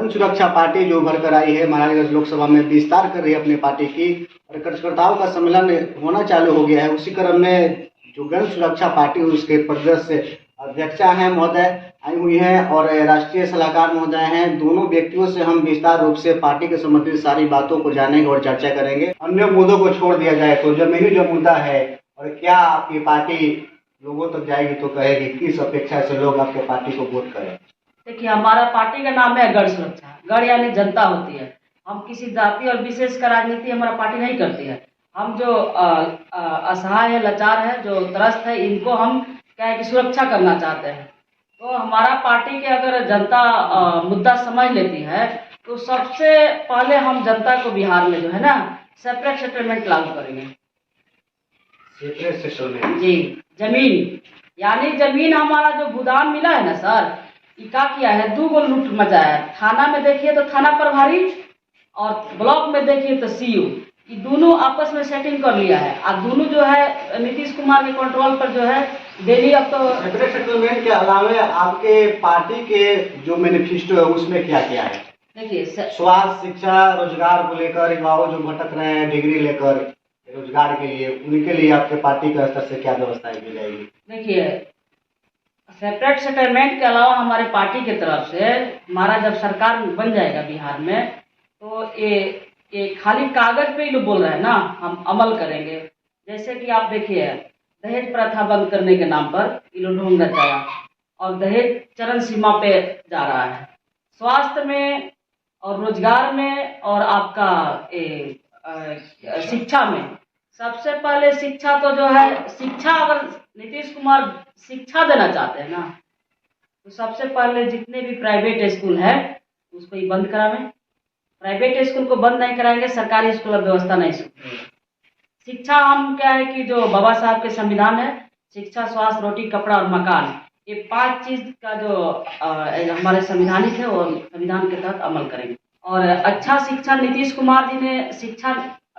जन सुरक्षा पार्टी जो उभर कर आई है महाराजगंज लोकसभा में विस्तार कर रही है अपनी पार्टी की और कार्यकर्ताओं का सम्मेलन होना चालू हो गया है। उसी क्रम में जो जन सुरक्षा पार्टी उसके प्रदेश अध्यक्षा हैं महोदय आई हुई हैं और राष्ट्रीय सलाहकार महोदय हैं। दोनों व्यक्तियों से हम विस्तार रूप से पार्टी के संबंधित सारी बातों को जानेंगे और चर्चा करेंगे। अन्य मुद्दों को छोड़ दिया जाए तो जमीनी जो मुद्दा है और क्या आपकी पार्टी लोगों तक जाएगी तो कहेगी, किस अपेक्षा से लोग आपके पार्टी को वोट करें? देखिए, हमारा पार्टी का नाम है गढ़ सुरक्षा। गढ़ यानी जनता होती है। हम किसी जाति और विशेष का राजनीति हमारा पार्टी नहीं करती है। हम जो असहाय है, लाचार है, जो त्रस्त है, इनको हम क्या है कि सुरक्षा करना चाहते हैं। तो हमारा पार्टी के अगर जनता मुद्दा समझ लेती है तो सबसे पहले हम जनता को बिहार में जो है ना सेपरेट सेटलमेंट लागू करेंगे। सेपरेट सेटलमेंट जी, जमीन यानी जमीन हमारा जो भूदान मिला है ना सर, ये क्या किया है, दो गो लूट मचाया है। थाना में देखिए तो थाना प्रभारी और ब्लॉक में देखिए तो सीओ, ये दोनों आपस में सेटिंग कर लिया है। और दोनों जो है नीतीश कुमार के कंट्रोल पर जो है डेली अब तो सेपरेट सेटलमेंट के अलावा आपके पार्टी के जो मैनिफेस्टो है उसमें क्या क्या है? देखिए स्वास्थ्य, शिक्षा, रोजगार को लेकर युवाओं जो भटक रहे हैं डिग्री लेकर रोजगार के लिए, उनके लिए आपके पार्टी के स्तर से क्या व्यवस्थाएं की जाएगी? देखिए, सेपरेट सेटलमेंट के अलावा हमारे पार्टी की तरफ से हमारा जब सरकार बन जाएगा बिहार में तो ये खाली कागज पे ही लोग बोल रहे हैं ना, हम अमल करेंगे। जैसे कि आप देखिए, दहेज प्रथा बंद करने के नाम पर ये लोग ढोंग रचाया और दहेज चरम सीमा पे जा रहा है। स्वास्थ्य में और रोजगार में और आपका शिक्षा में, सबसे पहले शिक्षा तो जो है, शिक्षा अगर नीतीश कुमार शिक्षा देना चाहते हैं ना तो सबसे पहले जितने भी प्राइवेट स्कूल है उसको ही बंद करावें। प्राइवेट स्कूल को बंद नहीं कराएंगे, सरकारी स्कूल अब व्यवस्था नहीं सुधरेगी। शिक्षा हम क्या है कि जो बाबा साहब के संविधान है, शिक्षा, स्वास्थ्य, रोटी, कपड़ा और मकान, ये 5 चीज का जो हमारे संविधानिक है वो संविधान के तहत अमल करेंगे। और अच्छा शिक्षा नीतीश कुमार जी ने शिक्षा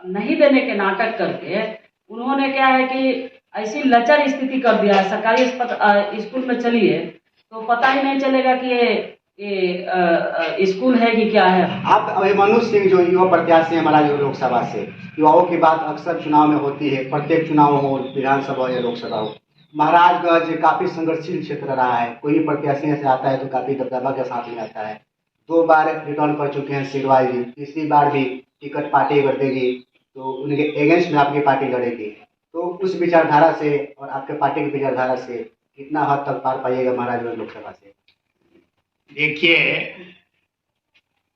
नहीं देने के नाटक करके उन्होंने क्या है कि ऐसी लचर स्थिति कर दिया है। सरकारी स्कूल में चलिए तो पता ही नहीं चलेगा कि ये स्कूल है कि क्या है। आप अभिमन्यु सिंह जो युवा प्रत्याशी है महाराजगंज लोकसभा से, युवाओं की बात अक्सर चुनाव में होती है, प्रत्येक चुनाव हो, विधानसभा या लोकसभा हो। महाराजगंज काफी संघर्षशील क्षेत्र रहा है। कोई भी प्रत्याशी से आता है तो काफी दबदबा के साथ में आता है। 2 बार रिटर्न कर चुके हैं सिरवाई जी, तीसरी बार भी टिकट पार्टी अगर देगी तो उनके अगेंस्ट में आपकी पार्टी लड़ेगी। तो उस विचारधारा से और आपके पार्टी की विचारधारा से कितना हद तक पार पाइएगा महाराजगंज लोकसभा से? देखिए,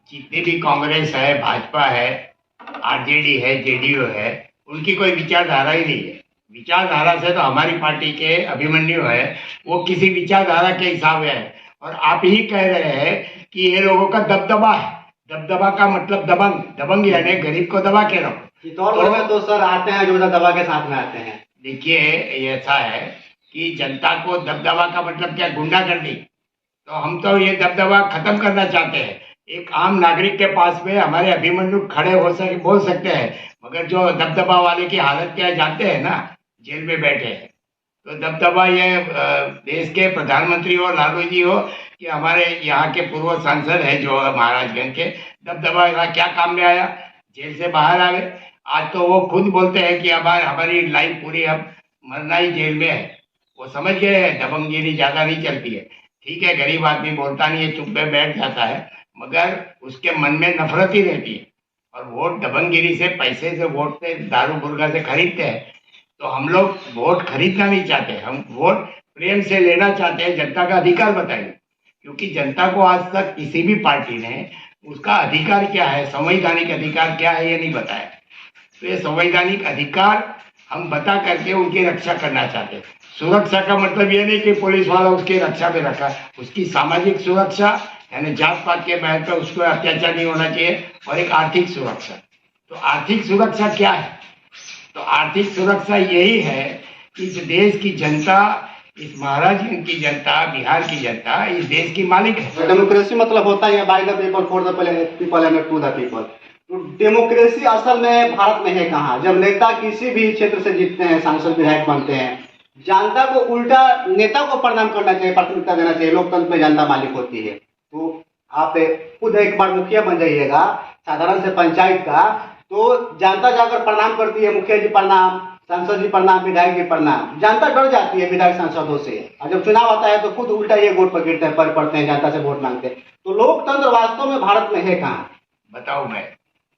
जितनी भी कांग्रेस है, भाजपा है, आरजेडी है, जेडीयू है, उनकी कोई विचारधारा ही नहीं है। विचारधारा से तो हमारी पार्टी के अभिमन्यु है, वो किसी विचारधारा के हिसाब है। और आप ही कह रहे हैं कि ये लोगों का दबदबा है। दबदबा का मतलब दबंग, दबंग यानी गरीब को दबा के रखो। तो सर आते हैं जो दबा के साथ में आते हैं। देखिए, ऐसा है कि जनता को दबदबा का मतलब क्या, गुंडागर्दी। तो हम तो ये दबदबा खत्म करना चाहते हैं। एक आम नागरिक के पास में हमारे अभिमन्यु खड़े हो सके, बोल सकते हैं, मगर जो दबदबा वाले की हालत क्या है जानते हैं ना, जेल में बैठे हैं। तो दबदबा ये देश के प्रधानमंत्री हो, लालू जी हो, कि हमारे यहाँ के पूर्व सांसद है जो महाराजगंज के, दबदबा क्या काम में आया, जेल से बाहर आ गए। आज तो वो खुद बोलते हैं कि अब हमारी लाइफ पूरी अब मरना ही जेल में है। वो समझ गए हैं दबंगगिरी ज्यादा नहीं चलती है। ठीक है, गरीब आदमी बोलता नहीं है, चुप में बैठ जाता है, मगर उसके मन में नफरत ही रहती है। और वोट दबंगगिरी से, पैसे से वोट से, दारू मुर्गा से खरीदते हैं। तो हम लोग वोट खरीदना नहीं चाहते, हम वोट प्रेम से लेना चाहते हैं। जनता का अधिकार बताइए, क्योंकि जनता को आज तक किसी भी पार्टी ने उसका अधिकार क्या है, संवैधानिक अधिकार क्या है, ये नहीं बताया। तो ये संवैधानिक अधिकार हम बता करके उनकी रक्षा करना चाहते हैं। सुरक्षा का मतलब ये नहीं कि पुलिस वाला उसकी रक्षा में रखा, उसकी सामाजिक सुरक्षा यानी जात पात के महल पर उसको अत्याचार नहीं होना चाहिए। और एक आर्थिक सुरक्षा। तो आर्थिक सुरक्षा क्या है? तो आर्थिक सुरक्षा यही है कि इस देश की जनता, इस महाराजगंज की जनता, बिहार की जनता इस देश की मालिक है। डेमोक्रेसी मतलब होता है by the people for the people and to the people. तो डेमोक्रेसी असल में भारत में है कहाँ? जब नेता किसी भी क्षेत्र से जीतते हैं, सांसद विधायक बनते हैं, जनता को उल्टा नेता को प्रणाम करना चाहिए, प्राथमिकता देना चाहिए। लोकतंत्र में जनता मालिक होती है। तो आप खुद एक बार मुखिया बन जाइएगा साधारण से पंचायत का, तो जनता जाकर प्रणाम करती है, मुखिया जी प्रणाम, सांसद जी प्रणाम, विधायक जी प्रणाम। जनता डर जाती है विधायक सांसदों से, और जब चुनाव आता है तो खुद उल्टा ये वोट पर गिरते हैं, पर पड़ते हैं, जनता से वोट मांगते हैं। तो लोकतंत्र वास्तव में भारत में है कहाँ? बताऊं मैं,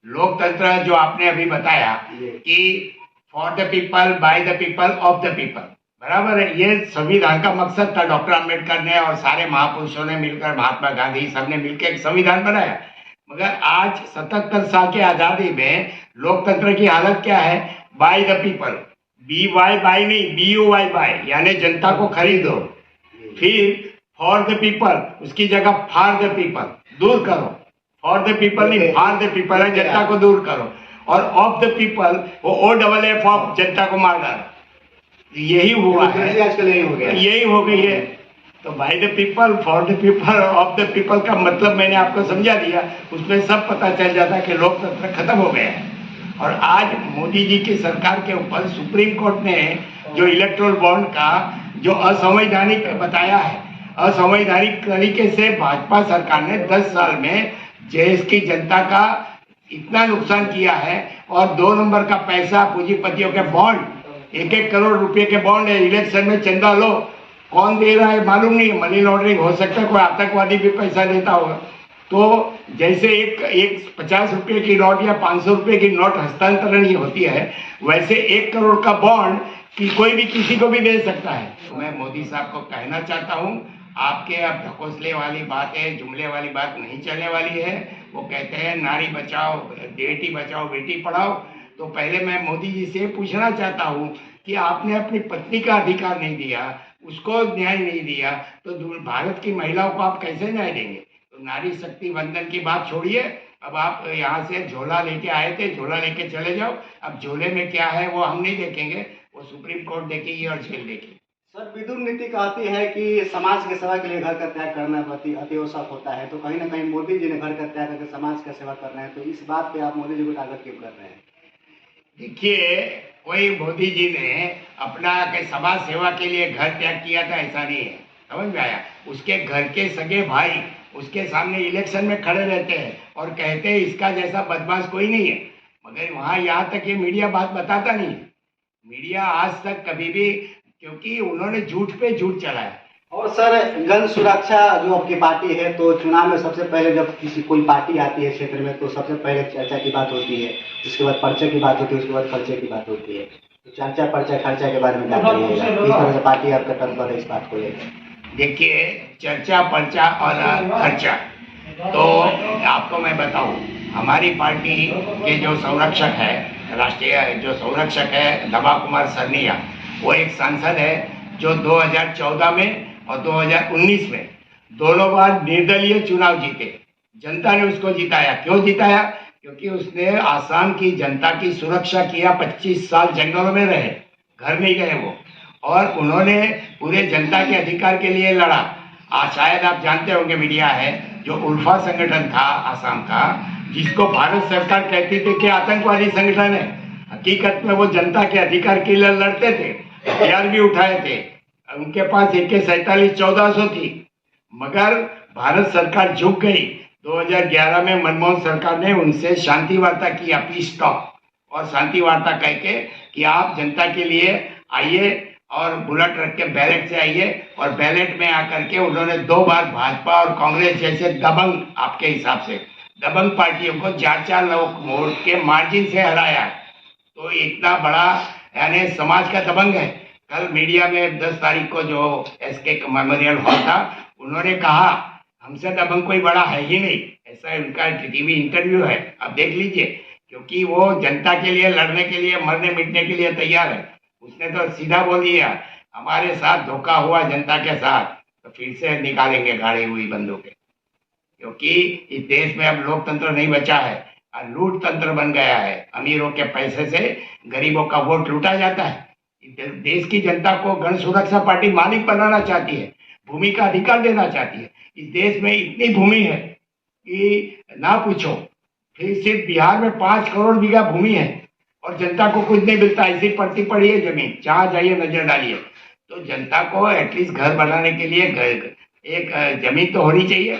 लोकतंत्र जो आपने अभी बताया कि for the people, bye the people, of the people, बराबर है। ये संविधान का मकसद था। डॉक्टर अम्बेडकर ने और सारे महापुरुषों ने मिलकर, महात्मा गांधी सबने मिलकर एक संविधान बनाया। मगर आज 77 साल की आजादी में लोकतंत्र की हालत क्या है? By the people, B Y by नहीं, बी यू वाई बाय, यानी जनता को खरीदो। फिर फॉर द पीपल, उसकी जगह फॉर द पीपल, दूर करो। फॉर द पीपल नहीं, फॉर द पीपल है, जनता को दूर करो। और ऑफ द पीपल, वो ओ डबल एफ ऑफ, जनता को मार डालो। यही हुआ है, आजकल यही हो गया, यही हो गई है। तो bye the people, for the people, of the people का मतलब मैंने आपको समझा दिया। उसमें सब पता चल जाता कि लोकतंत्र खत्म हो गया है। और आज मोदी जी की सरकार के ऊपर सुप्रीम कोर्ट ने जो इलेक्टोरल बॉन्ड का जो असंवैधानिक बताया है, असंवैधानिक तरीके से भाजपा सरकार ने 10 साल में देश की जनता का इतना नुकसान किया है। और 2 नंबर का पैसा, पूंजीपतियों के बॉन्ड, 1-1 करोड़ रुपए के बॉन्ड है। इलेक्शन में चंदा लो, कौन दे रहा है मालूम नहीं, मनी लॉन्ड्रिंग हो सकता है, कोई आतंकवादी भी पैसा देता होगा। तो जैसे एक 50 रुपये की नोट या 500 रुपये की नोट हस्तांतरण ही होती है, वैसे 1 करोड़ का बॉन्ड कि कोई भी किसी को भी दे सकता है। तो मैं मोदी साहब को कहना चाहता हूँ, आपके अब ढकोसले वाली बात है, जुमले वाली बात नहीं चलने वाली है। वो कहते हैं नारी बचाओ, बेटी बचाओ, बेटी पढ़ाओ। तो पहले मैं मोदी जी से पूछना चाहता हूँ कि आपने अपनी पत्नी का अधिकार नहीं दिया, उसको न्याय नहीं दिया, तो भारत की महिलाओं को आप कैसे न्याय देंगे? तो नारी शक्ति वंदन की बात छोड़िए। अब आप यहाँ से झोला लेके आए थे, झोला लेके चले जाओ। अब झोले में क्या है वो हम नहीं देखेंगे, वो सुप्रीम कोर्ट देखेगी और जेल देखेगी। सर, विदुर नीति कहती है कि समाज की सेवा के लिए घर का त्याग करना अति आवश्यक होता है। तो कहीं ना कहीं मोदी जी ने घर का त्याग करके समाज का सेवा कर रहे हैं, तो इस बात पे आप मोदी जी को टारगेट क्यों कर रहे हैं? देखिए, कोई मोदी जी ने अपना समाज सेवा के लिए घर त्याग किया था ऐसा नहीं है, समझ में आया? उसके घर के सगे भाई उसके सामने इलेक्शन में खड़े रहते हैं और कहते हैं इसका जैसा बदमाश कोई नहीं है। मगर वहाँ यहाँ तक ये मीडिया बात बताता नहीं। मीडिया आज तक कभी भी, क्योंकि उन्होंने झूठ पे झूठ चलाया। और सर, गन सुरक्षा जो आपकी पार्टी है, तो चुनाव में सबसे पहले जब किसी कोई पार्टी आती है क्षेत्र में, तो सबसे पहले चर्चा की बात होती है, उसके बाद पर्चे की बात होती है, उसके बाद खर्चे की बात होती है। तो चर्चा पर्चा खर्चा के बारे में क्या करिएगा? किस तरह से पार्टी आपका तत्पर है इस बात को लेकर? देखिए, चर्चा पर्चा और खर्चा, तो आपको मैं बताऊं, हमारी पार्टी के जो संरक्षक है, राष्ट्रीय जो संरक्षक है दबा कुमार सरनिया, वो एक सांसद है जो 2014 में और 2019 में दोनों बार निर्दलीय चुनाव जीते। जनता ने उसको जिताया। क्यों जिताया? क्योंकि उसने आसाम की जनता की सुरक्षा किया। 25 साल जंगलों में रहे, घर नहीं गए वो, और उन्होंने पूरे जनता के अधिकार के लिए लड़ा। शायद आप जानते होंगे, मीडिया है, जो उल्फा संगठन था आसाम का, जिसको भारत सरकार कहती थी कि आतंकवादी संगठन है, हकीकत में वो जनता के अधिकार के लिए लड़ते थे, हथियार भी उठाए थे। उनके पास AK-47 1400 थी, मगर भारत सरकार झुक गई। 2011 में मनमोहन सरकार ने उनसे शांति वार्ता किया, पीस टॉक, और शांति वार्ता कह के कि आप जनता के लिए आइए और बुलेट रख के बैलेट से आइए। और बैलेट में आकर के उन्होंने 2 बार भाजपा और कांग्रेस जैसे दबंग, आपके हिसाब से दबंग पार्टियों को 4-4 वोट के मार्जिन से हराया। तो इतना बड़ा यानी समाज का दबंग है। कल मीडिया में 10 तारीख को जो SK मेमोरियल हॉल था, उन्होंने कहा हमसे दबंग कोई बड़ा है ही नहीं, ऐसा उनका टीवी इंटरव्यू है, आप देख लीजिए। क्योंकि वो जनता के लिए लड़ने के लिए, मरने मिटने के लिए तैयार है। उसने तो सीधा बोल दिया हमारे साथ धोखा हुआ जनता के साथ, तो फिर से निकालेंगे गाड़ी हुई बंदूकें। क्योंकि इस देश में अब लोकतंत्र नहीं बचा है, लूट तंत्र बन गया है। अमीरों के पैसे से गरीबों का वोट लूटा जाता है। देश की जनता को गण सुरक्षा पार्टी मालिक बनाना चाहती है, भूमि का अधिकार देना चाहती है। इस देश में इतनी भूमि है कि ना पूछो। फिर सिर्फ बिहार में 5 करोड़ बीघा भूमि है और जनता को कुछ नहीं मिलता। ऐसी पड़ती पड़ी है जमीन, जहाँ जाइए नजर डालिए। तो जनता को एटलीस्ट घर बनाने के लिए एक जमीन तो होनी चाहिए।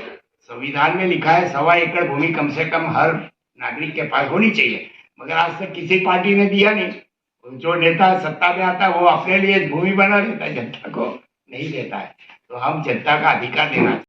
संविधान में लिखा है 1.25 एकड़ भूमि कम से कम हर नागरिक के पास होनी चाहिए, मगर आज तक किसी पार्टी ने दिया नहीं। जो नेता सत्ता में आता है वो अपने लिए भूमि बना लेता है, जनता को नहीं देता है। तो हम जनता का अधिकार देना